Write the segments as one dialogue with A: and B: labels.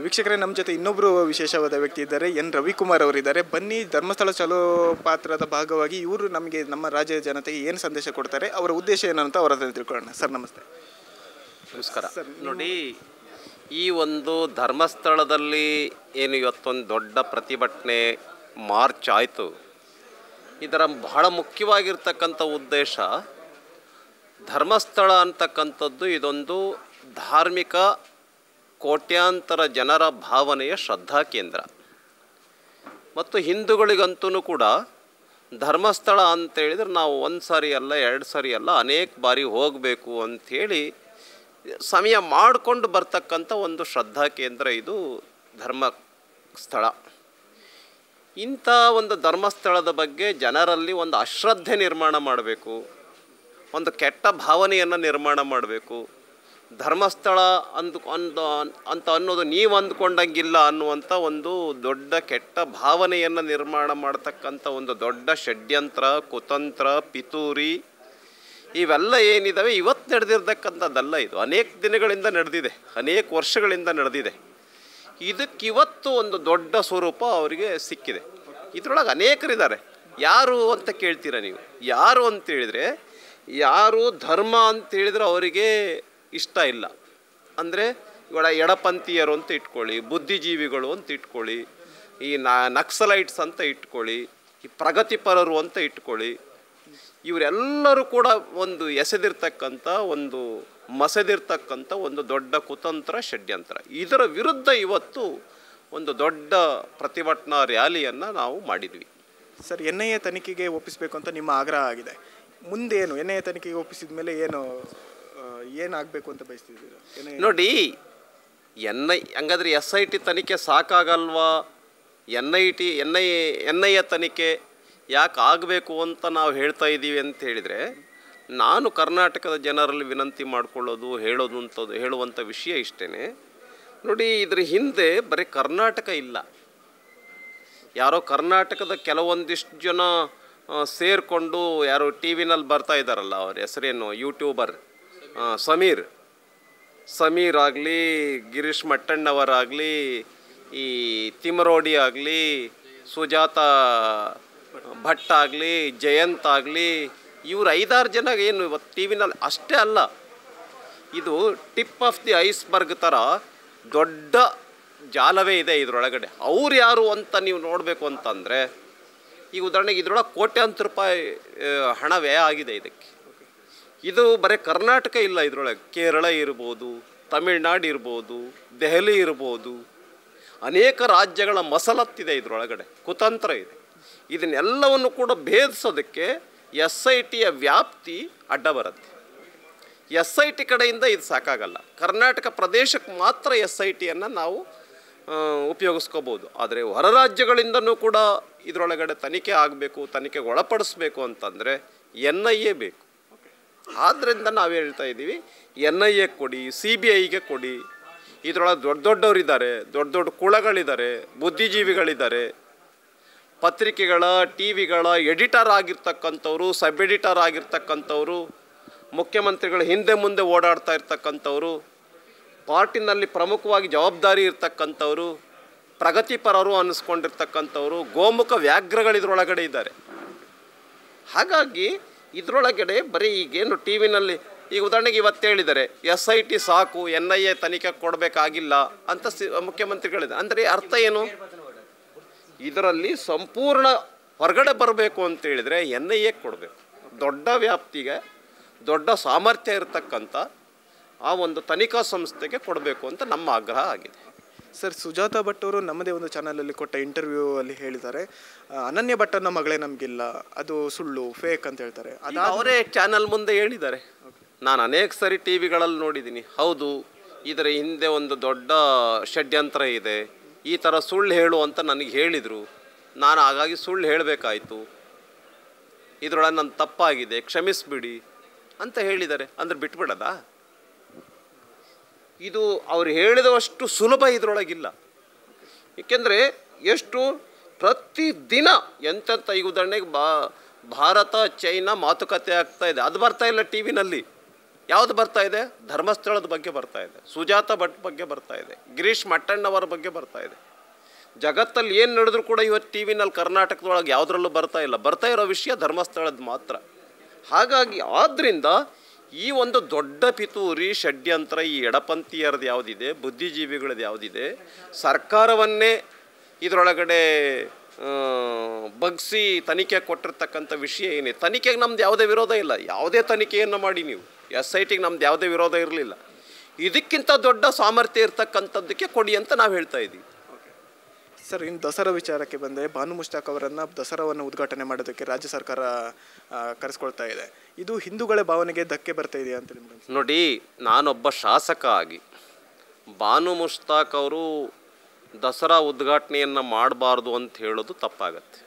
A: ವೀಕ್ಷಕರೇ, ನಮ್ಮ ಜೊತೆ ಇನ್ನೊಬ್ಬರು ವಿಶೇಷವಾದ ವ್ಯಕ್ತಿ ಇದ್ದಾರೆ. ಎನ್ ರವಿಕುಮಾರ್ ಅವರಿದ್ದಾರೆ. ಬನ್ನಿ, ಧರ್ಮಸ್ಥಳ ಚಲೋ ಪಾತ್ರದ ಭಾಗವಾಗಿ ಇವರು ನಮಗೆ ನಮ್ಮ ರಾಜ್ಯದ ಜನತೆಗೆ ಏನು ಸಂದೇಶ ಕೊಡ್ತಾರೆ, ಅವರ ಉದ್ದೇಶ ಏನಂತ ಅವರ ಹತ್ರ ತಿಳ್ಕೊಳ್ಳೋಣ. ಸರ್ ನಮಸ್ತೆ.
B: ನಮಸ್ಕಾರ. ನೋಡಿ, ಈ ಒಂದು ಧರ್ಮಸ್ಥಳದಲ್ಲಿ ಏನು ಇವತ್ತೊಂದು ದೊಡ್ಡ ಪ್ರತಿಭಟನೆ ಮಾರ್ಚ್ ಆಯಿತು, ಇದರ ಬಹಳ ಮುಖ್ಯವಾಗಿರ್ತಕ್ಕಂಥ ಉದ್ದೇಶ, ಧರ್ಮಸ್ಥಳ ಅಂತಕ್ಕಂಥದ್ದು ಇದೊಂದು ಧಾರ್ಮಿಕ ಕೋಟ್ಯಾಂತರ ಜನರ ಭಾವನೆಯ ಶ್ರದ್ಧಾ ಕೇಂದ್ರ. ಮತ್ತು ಹಿಂದೂಗಳಿಗಂತೂ ಕೂಡ ಧರ್ಮಸ್ಥಳ ಅಂತೇಳಿದರೆ ನಾವು ಒಂದು ಸಾರಿ ಅಲ್ಲ, ಎರಡು ಸಾರಿ ಅಲ್ಲ, ಅನೇಕ ಬಾರಿ ಹೋಗಬೇಕು ಅಂಥೇಳಿ ಸಮಯ ಮಾಡಿಕೊಂಡು ಬರ್ತಕ್ಕಂಥ ಒಂದು ಶ್ರದ್ಧಾ ಕೇಂದ್ರ ಇದು ಧರ್ಮಸ್ಥಳ. ಇಂಥ ಒಂದು ಧರ್ಮಸ್ಥಳದ ಬಗ್ಗೆ ಜನರಲ್ಲಿ ಒಂದು ಅಶ್ರದ್ಧೆ ನಿರ್ಮಾಣ ಮಾಡಬೇಕು, ಒಂದು ಕೆಟ್ಟ ಭಾವನೆಯನ್ನು ನಿರ್ಮಾಣ ಮಾಡಬೇಕು. ಧರ್ಮಸ್ಥಳ ಅಂತ ಅನ್ನೋದು ನೀವು ಅಂದ್ಕೊಂಡಂಗಿಲ್ಲ ಅನ್ನುವಂಥ ಒಂದು ದೊಡ್ಡ ಕೆಟ್ಟ ಭಾವನೆಯನ್ನು ನಿರ್ಮಾಣ ಮಾಡ್ತಕ್ಕಂಥ ಒಂದು ದೊಡ್ಡ ಷಡ್ಯಂತ್ರ, ಕುತಂತ್ರ, ಪಿತೂರಿ ಇವೆಲ್ಲ ಏನಿದ್ದಾವೆ ಇವತ್ತು ನಡೆದಿರ್ತಕ್ಕಂಥದ್ದಲ್ಲ. ಇದು ಅನೇಕ ದಿನಗಳಿಂದ ನಡೆದಿದೆ, ಅನೇಕ ವರ್ಷಗಳಿಂದ ನಡೆದಿದೆ. ಇದಕ್ಕಿವತ್ತು ಒಂದು ದೊಡ್ಡ ಸ್ವರೂಪ ಅವರಿಗೆ ಸಿಕ್ಕಿದೆ. ಇದರೊಳಗೆ ಅನೇಕರಿದ್ದಾರೆ. ಯಾರು ಅಂತ ಕೇಳ್ತೀರ ನೀವು? ಯಾರು ಅಂತೇಳಿದರೆ, ಯಾರು ಧರ್ಮ ಅಂತೇಳಿದರೆ ಅವರಿಗೆ ಇಷ್ಟ ಇಲ್ಲ. ಅಂದರೆ ಇವಾಗ ಎಡಪಂಥೀಯರು ಅಂತ ಇಟ್ಕೊಳ್ಳಿ, ಬುದ್ಧಿಜೀವಿಗಳು ಅಂತ ಇಟ್ಕೊಳ್ಳಿ, ಈ ನಕ್ಸಲೈಟ್ಸ್ ಅಂತ ಇಟ್ಕೊಳ್ಳಿ, ಈ ಪ್ರಗತಿಪರರು ಅಂತ ಇಟ್ಕೊಳ್ಳಿ, ಇವರೆಲ್ಲರೂ ಕೂಡ ಒಂದು ಎಸೆದಿರ್ತಕ್ಕಂಥ, ಒಂದು ಮಸೆದಿರ್ತಕ್ಕಂಥ ಒಂದು ದೊಡ್ಡ ಕುತಂತ್ರ, ಷಡ್ಯಂತ್ರ. ಇದರ ವಿರುದ್ಧ ಇವತ್ತು ಒಂದು ದೊಡ್ಡ ಪ್ರತಿಭಟನಾ ರ್ಯಾಲಿಯನ್ನು ನಾವು ಮಾಡಿದ್ವಿ.
A: ಸರ್, NIA ತನಿಖೆಗೆ ಒಪ್ಪಿಸಬೇಕು ಅಂತ ನಿಮ್ಮ ಆಗ್ರಹ ಆಗಿದೆ. ಮುಂದೇನು NIA ತನಿಖೆಗೆ ಒಪ್ಪಿಸಿದ ಮೇಲೆ ಏನಾಗಬೇಕು ಅಂತ ಬಯಸ್ತಿದ್ದೀರಾ?
B: ನೋಡಿ, ಹಂಗಾದ್ರೆ SIT ತನಿಖೆ ಸಾಕಾಗಲ್ವಾ? NIA ತನಿಖೆ ಯಾಕೆ ಆಗಬೇಕು ಅಂತ ನಾವು ಹೇಳ್ತಾ ಇದ್ದೀವಿ ಅಂತ ಹೇಳಿದರೆ, ನಾನು ಕರ್ನಾಟಕದ ಜನರಲ್ಲಿ ವಿನಂತಿ ಮಾಡಿಕೊಳ್ಳೋದು, ಹೇಳುವಂಥ ವಿಷಯ ಇಷ್ಟೇ. ನೋಡಿ, ಇದ್ರ ಹಿಂದೆ ಬರೀ ಕರ್ನಾಟಕ ಇಲ್ಲ. ಯಾರೋ ಕರ್ನಾಟಕದ ಕೆಲವೊಂದಿಷ್ಟು ಜನ ಸೇರಿಕೊಂಡು ಯಾರೋ ಟಿ ವಿನಲ್ಲಿ ಬರ್ತಾ ಇದ್ದಾರಲ್ಲ, ಅವ್ರ ಹೆಸರೇನು, ಯೂಟ್ಯೂಬರ್ ಸಮೀರ್ ಆಗಲಿ, ಗಿರೀಶ್ ಮಟ್ಟಣ್ಣವರಾಗಲಿ, ಈ ತಿಮರೋಡಿ ಆಗಲಿ, ಸುಜಾತ ಭಟ್ ಆಗಲಿ, ಜಯಂತ್ ಆಗಲಿ, ಇವರು 5-6 ಜನ ಏನು ಇವತ್ತು ಟಿ ವಿನಲ್ಲಿ ಅಷ್ಟೇ ಅಲ್ಲ, ಇದು ಟಿಪ್ ಆಫ್ ದಿ ಐಸ್ಬರ್ಗ್ ಥರ ದೊಡ್ಡ ಜಾಲವೇ ಇದೆ ಇದರೊಳಗಡೆ. ಅವ್ರು ಯಾರು ಅಂತ ನೀವು ನೋಡಬೇಕು ಅಂತಂದರೆ, ಈಗ ಉದಾಹರಣೆಗೆ ಇದರೊಳಗೆ ಕೋಟ್ಯಾಂತರ ರೂಪಾಯಿ ಹಣ ವ್ಯಯ ಆಗಿದೆ ಇದಕ್ಕೆ. ಇದು ಬರೀ ಕರ್ನಾಟಕ ಇಲ್ಲ, ಇದರೊಳಗೆ ಕೇರಳ ಇರ್ಬೋದು, ತಮಿಳ್ನಾಡು ಇರ್ಬೋದು, ದೆಹಲಿ ಇರ್ಬೋದು, ಅನೇಕ ರಾಜ್ಯಗಳ ಮಸಲತ್ತಿದೆ ಇದರೊಳಗಡೆ, ಕುತಂತ್ರ ಇದೆ. ಇದನ್ನೆಲ್ಲವನ್ನು ಕೂಡ ಭೇದಿಸೋದಕ್ಕೆ SITಯ ವ್ಯಾಪ್ತಿ ಅಡ್ಡ ಬರುತ್ತೆ. SIT ಕಡೆಯಿಂದ ಇದು ಸಾಕಾಗಲ್ಲ. ಕರ್ನಾಟಕ ಪ್ರದೇಶಕ್ಕೆ ಮಾತ್ರ SITಯನ್ನು ನಾವು ಉಪಯೋಗಿಸ್ಕೋಬೋದು. ಆದರೆ ಹೊರ ರಾಜ್ಯಗಳಿಂದನೂ ಕೂಡ ಇದರೊಳಗಡೆ ತನಿಖೆ ಆಗಬೇಕು, ತನಿಖೆಗೆ ಒಳಪಡಿಸ್ಬೇಕು ಅಂತಂದರೆ NIA ಬೇಕು. ಆದ್ದರಿಂದ ನಾವು ಹೇಳ್ತಾ ಇದ್ದೀವಿ, NIA ಕೊಡಿ, CBIಗೆ ಕೊಡಿ. ಇದರೊಳಗೆ ದೊಡ್ಡವರಿದ್ದಾರೆ, ದೊಡ್ಡ ಕುಳಗಳಿದ್ದಾರೆ, ಬುದ್ಧಿಜೀವಿಗಳಿದ್ದಾರೆ, ಪತ್ರಿಕೆಗಳ, TVಗಳ ಎಡಿಟರ್ ಆಗಿರ್ತಕ್ಕಂಥವ್ರು, ಸಬ್ ಎಡಿಟರ್ ಆಗಿರ್ತಕ್ಕಂಥವ್ರು, ಮುಖ್ಯಮಂತ್ರಿಗಳ ಹಿಂದೆ ಮುಂದೆ ಓಡಾಡ್ತಾ ಇರ್ತಕ್ಕಂಥವ್ರು, ಪಾರ್ಟಿನಲ್ಲಿ ಪ್ರಮುಖವಾಗಿ ಜವಾಬ್ದಾರಿ ಇರ್ತಕ್ಕಂಥವ್ರು, ಪ್ರಗತಿಪರರು ಅನ್ನಿಸ್ಕೊಂಡಿರ್ತಕ್ಕಂಥವ್ರು, ಗೋಮುಖ ವ್ಯಾಘ್ರಗಳು ಇದರೊಳಗಡೆ ಇದ್ದಾರೆ. ಹಾಗಾಗಿ ಇದರೊಳಗಡೆ ಬರೀ ಈಗೇನು ಟಿ ವಿನಲ್ಲಿ, ಈಗ ಉದಾಹರಣೆಗೆ ಇವತ್ತು ಹೇಳಿದ್ದಾರೆ SIT ಸಾಕು, NIA ತನಿಖೆ ಕೊಡಬೇಕಾಗಿಲ್ಲ ಅಂತ ಮುಖ್ಯಮಂತ್ರಿಗಳಿದ್ದಾರೆ. ಅಂದರೆ ಅರ್ಥ ಏನು? ಇದರಲ್ಲಿ ಸಂಪೂರ್ಣ ಹೊರಗಡೆ ಬರಬೇಕು ಅಂತೇಳಿದರೆ NIA ಕೊಡಬೇಕು. ದೊಡ್ಡ ವ್ಯಾಪ್ತಿಗೆ, ದೊಡ್ಡ ಸಾಮರ್ಥ್ಯ ಇರತಕ್ಕಂಥ ಆ ಒಂದು ತನಿಖಾ ಸಂಸ್ಥೆಗೆ ಕೊಡಬೇಕು ಅಂತ ನಮ್ಮ ಆಗ್ರಹ ಆಗಿದೆ.
A: ಸರ್, ಸುಜಾತ ಭಟ್ ಅವರು ನಮ್ಮದೇ ಒಂದು ಚಾನಲಲ್ಲಿ ಕೊಟ್ಟ ಇಂಟರ್ವ್ಯೂ ಅಲ್ಲಿ ಹೇಳಿದ್ದಾರೆ, ಅನನ್ಯ ಭಟ್ಟನ ಮಗಳೇ ನಮಗಿಲ್ಲ, ಅದು ಸುಳ್ಳು, ಫೇಕ್ ಅಂತ ಹೇಳ್ತಾರೆ.
B: ಅವರೇ ಚಾನಲ್ ಮುಂದೆ ಹೇಳಿದ್ದಾರೆ. ನಾನು ಅನೇಕ ಸರಿ ಟಿ ವಿಗಳಲ್ಲಿ ನೋಡಿದ್ದೀನಿ. ಹೌದು, ಇದರ ಹಿಂದೆ ಒಂದು ದೊಡ್ಡ ಷಡ್ಯಂತ್ರ ಇದೆ, ಈ ಥರ ಸುಳ್ಳು ಹೇಳು ಅಂತ ನನಗೆ ಹೇಳಿದರು. ನಾನು ಹಾಗಾಗಿ ಸುಳ್ಳು ಹೇಳಬೇಕಾಯಿತು, ಇದರೊಳಗೆ ನನ್ನ ತಪ್ಪಾಗಿದೆ, ಕ್ಷಮಿಸ್ಬಿಡಿ ಅಂತ ಹೇಳಿದ್ದಾರೆ. ಅಂದರೆ ಬಿಟ್ಬಿಡೋದಾ? ಇದು ಅವ್ರು ಹೇಳಿದಷ್ಟು ಸುಲಭ ಇದರೊಳಗಿಲ್ಲ. ಏಕೆಂದರೆ ಎಷ್ಟು ಪ್ರತಿದಿನ ಎಂತೆಂಥ, ಈಗ ಉದಾಹರಣೆಗೆ ಭಾರತ ಚೈನಾ ಮಾತುಕತೆ ಆಗ್ತಾ ಇದೆ, ಅದು ಬರ್ತಾ ಇಲ್ಲ ಟಿ ವಿನಲ್ಲಿ. ಯಾವುದು ಬರ್ತಾ ಇದೆ? ಧರ್ಮಸ್ಥಳದ ಬಗ್ಗೆ ಬರ್ತಾ ಇದೆ, ಸುಜಾತ ಭಟ್ ಬಗ್ಗೆ ಬರ್ತಾ ಇದೆ, ಗಿರೀಶ್ ಮಟ್ಟಣ್ಣವರ ಬಗ್ಗೆ ಬರ್ತಾ ಇದೆ. ಜಗತ್ತಲ್ಲಿ ಏನು ನಡೆದ್ರೂ ಕೂಡ ಇವತ್ತು ಟಿ ವಿನಲ್ಲಿ ಕರ್ನಾಟಕದೊಳಗೆ ಯಾವುದ್ರಲ್ಲೂ ಬರ್ತಾ ಇರೋ ವಿಷಯ ಧರ್ಮಸ್ಥಳದ ಮಾತ್ರ. ಹಾಗಾಗಿ ಆದ್ದರಿಂದ ಈ ಒಂದು ದೊಡ್ಡ ಪಿತೂರಿ ಷಡ್ಯಂತ್ರ ಈ ಎಡಪಂಥೀಯರದ್ದು ಯಾವುದಿದೆ, ಬುದ್ಧಿಜೀವಿಗಳದ್ದು ಯಾವುದಿದೆ, ಸರ್ಕಾರವನ್ನೇ ಇದರೊಳಗಡೆ ಬಗ್ಸಿ ತನಿಖೆ ಕೊಟ್ಟಿರ್ತಕ್ಕಂಥ ವಿಷಯ ಏನಿದೆ. ತನಿಖೆಗೆ ನಮ್ದು ಯಾವುದೇ ವಿರೋಧ ಇಲ್ಲ, ಯಾವುದೇ ತನಿಖೆಯನ್ನು ಮಾಡಿ ನೀವು. SITಗೆ ನಮ್ದು ಯಾವುದೇ ವಿರೋಧ ಇರಲಿಲ್ಲ. ಇದಕ್ಕಿಂತ ದೊಡ್ಡ ಸಾಮರ್ಥ್ಯ ಇರ್ತಕ್ಕಂಥದ್ದಕ್ಕೆ ಕೊಡಿ ಅಂತ ನಾವು ಹೇಳ್ತಾ ಇದ್ದೀವಿ.
A: ಸರ್, ಇನ್ನು ದಸರಾ ವಿಚಾರಕ್ಕೆ ಬಂದರೆ ಬಾನು ಮುಷ್ತಾಕ್ ಅವರನ್ನು ದಸರಾವನ್ನು ಉದ್ಘಾಟನೆ ಮಾಡೋದಕ್ಕೆ ರಾಜ್ಯ ಸರ್ಕಾರ ಕರೆಸ್ಕೊಳ್ತಾ ಇದೆ. ಇದು ಹಿಂದೂಗಳ ಭಾವನೆಗೆ ಧಕ್ಕೆ ಬರ್ತಾ ಇದೆಯಾ ಅಂತ ನಿಮ್ಗೆ?
B: ನೋಡಿ, ನಾನೊಬ್ಬ ಶಾಸಕ ಆಗಿ ಬಾನು ಮುಷ್ತಾಕ್ ಅವರು ದಸರಾ ಉದ್ಘಾಟನೆಯನ್ನು ಮಾಡಬಾರ್ದು ಅಂತ ಹೇಳೋದು ತಪ್ಪಾಗತ್ತೆ.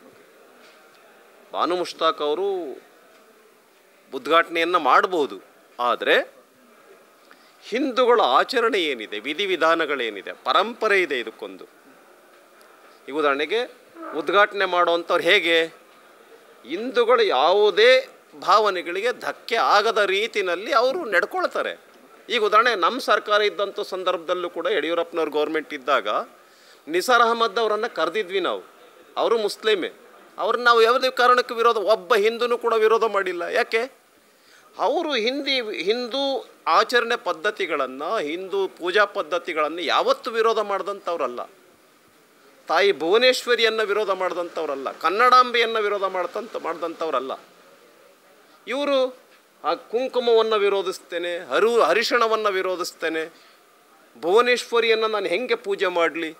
B: ಬಾನು ಮುಷ್ತಾಕ್ ಅವರು ಉದ್ಘಾಟನೆಯನ್ನು ಮಾಡ್ಬೋದು, ಆದರೆ ಹಿಂದೂಗಳ ಆಚರಣೆ ಏನಿದೆ, ವಿಧಿವಿಧಾನಗಳೇನಿದೆ, ಪರಂಪರೆ ಇದೆ ಇದಕ್ಕೊಂದು. ಈಗ ಉದಾಹರಣೆಗೆ ಉದ್ಘಾಟನೆ ಮಾಡೋವಂಥವ್ರು ಹೇಗೆ ಹಿಂದೂಗಳು ಯಾವುದೇ ಭಾವನೆಗಳಿಗೆ ಧಕ್ಕೆ ಆಗದ ರೀತಿಯಲ್ಲಿ ಅವರು ನಡ್ಕೊಳ್ತಾರೆ. ಈಗ ಉದಾಹರಣೆ ನಮ್ಮ ಸರ್ಕಾರ ಇದ್ದಂಥ ಸಂದರ್ಭದಲ್ಲೂ ಕೂಡ ಯಡಿಯೂರಪ್ಪನವ್ರ ಗೌರ್ಮೆಂಟ್ ಇದ್ದಾಗ ನಿಸಾರ್ ಅಹಮದ್ ಅವರನ್ನು ಕರೆದಿದ್ವಿ ನಾವು. ಅವರು ಮುಸ್ಲಿಮೇ, ಅವ್ರನ್ನ ನಾವು ಯಾವುದೇ ಕಾರಣಕ್ಕೆ ಒಬ್ಬ ಹಿಂದೂನೂ ಕೂಡ ವಿರೋಧ ಮಾಡಿಲ್ಲ. ಯಾಕೆ? ಅವರು ಹಿಂದೂ ಆಚರಣೆ ಪದ್ಧತಿಗಳನ್ನು, ಹಿಂದೂ ಪೂಜಾ ಪದ್ಧತಿಗಳನ್ನು ಯಾವತ್ತೂ ವಿರೋಧ ಮಾಡಿದಂಥವ್ರಲ್ಲ. ತಾಯಿ ಭುವನೇಶ್ವರಿಯನ್ನು ವಿರೋಧ ಮಾಡಿದಂಥವ್ರಲ್ಲ, ಕನ್ನಡಾಂಬೆಯನ್ನು ವಿರೋಧ ಮಾಡಿದಂಥವ್ರಲ್ಲ. ಇವರು ಆ ಕುಂಕುಮವನ್ನು ವಿರೋಧಿಸ್ತೇನೆ, ಹರಿಶಣವನ್ನು ವಿರೋಧಿಸ್ತೇನೆ, ಭುವನೇಶ್ವರಿಯನ್ನು ನಾನು ಹೆಂಗೆ ಪೂಜೆ ಮಾಡಲಿ,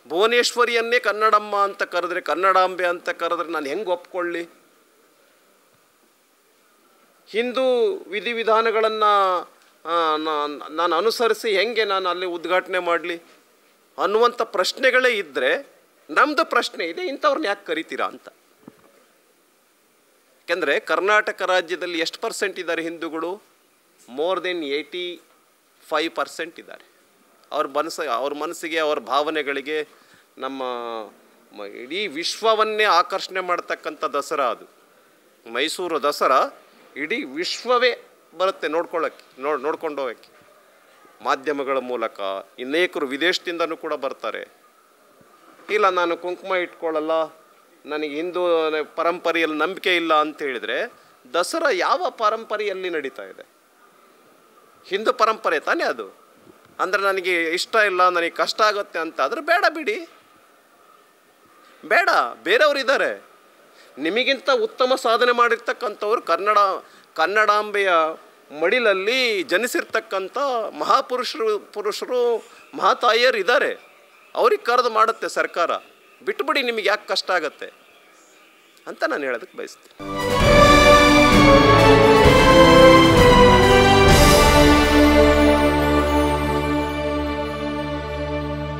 B: ಭುವನೇಶ್ವರಿಯನ್ನೇ ಕನ್ನಡಮ್ಮ ಅಂತ ಕರೆದ್ರೆ, ಕನ್ನಡಾಂಬೆ ಅಂತ ಕರೆದ್ರೆ ನಾನು ಹೆಂಗೆ ಒಪ್ಕೊಳ್ಳಿ, ಹಿಂದೂ ವಿಧಿವಿಧಾನಗಳನ್ನು ನಾನು ಅನುಸರಿಸಿ ಹೆಂಗೆ ನಾನು ಅಲ್ಲಿ ಉದ್ಘಾಟನೆ ಮಾಡಲಿ ಅನ್ನುವಂಥ ಪ್ರಶ್ನೆಗಳೇ ಇದ್ದರೆ, ನಮ್ಮದು ಪ್ರಶ್ನೆ ಇದೆ, ಇಂಥವ್ರನ್ನ ಯಾಕೆ ಕರಿತೀರಾ ಅಂತ. ಯಾಕೆಂದರೆ ಕರ್ನಾಟಕ ರಾಜ್ಯದಲ್ಲಿ ಎಷ್ಟು % ಇದ್ದಾರೆ ಹಿಂದೂಗಳು? ಮೋರ್ ದೆನ್ 85% ಇದ್ದಾರೆ. ಅವ್ರ ಮನಸ್ಸಿಗೆ, ಅವ್ರ ಭಾವನೆಗಳಿಗೆ ನಮ್ಮ ಇಡೀ ವಿಶ್ವವನ್ನೇ ಆಕರ್ಷಣೆ ಮಾಡ್ತಕ್ಕಂಥ ದಸರಾ ಅದು. ಮೈಸೂರು ದಸರಾ ಇಡೀ ವಿಶ್ವವೇ ಬರುತ್ತೆ ನೋಡ್ಕೊಂಡು ಹೋಗೋಕ್ಕೆ. ಮಾಧ್ಯಮಗಳ ಮೂಲಕ ಅನೇಕರು ವಿದೇಶದಿಂದನೂ ಕೂಡ ಬರ್ತಾರೆ. ಇಲ್ಲ, ನಾನು ಕುಂಕುಮ ಇಟ್ಕೊಳ್ಳಲ್ಲ, ನನಗೆ ಹಿಂದೂ ಪರಂಪರೆಯಲ್ಲಿ ನಂಬಿಕೆ ಇಲ್ಲ ಅಂತ ಹೇಳಿದರೆ, ದಸರಾ ಯಾವ ಪರಂಪರೆಯಲ್ಲಿ ನಡೀತಾ ಇದೆ? ಹಿಂದೂ ಪರಂಪರೆ ತಾನೇ ಅದು. ಅಂದರೆ ನನಗೆ ಇಷ್ಟ ಇಲ್ಲ, ನನಗೆ ಕಷ್ಟ ಆಗುತ್ತೆ ಅಂತ ಆದರೆ ಬೇಡ, ಬಿಡಿ, ಬೇಡ. ಬೇರೆಯವರಿದ್ದಾರೆ, ನಿಮಗಿಂತ ಉತ್ತಮ ಸಾಧನೆ ಮಾಡಿರ್ತಕ್ಕಂಥವ್ರು ಕನ್ನಡಾಂಬೆಯ ಮಡಿಲಲ್ಲಿ ಜನಿಸಿರ್ತಕ್ಕಂಥ ಪುರುಷರು ಮಹಾತಾಯಿಯರು ಇದ್ದಾರೆ. ಅವ್ರಿಗೆ ಕರೆದು ಮಾಡುತ್ತೆ ಸರ್ಕಾರ. ಬಿಟ್ಟುಬಿಡಿ, ನಿಮಗೆ ಯಾಕೆ ಕಷ್ಟ ಆಗತ್ತೆ ಅಂತ ನಾನು ಹೇಳೋದಕ್ಕೆ ಬಯಸ್ತೀನಿ.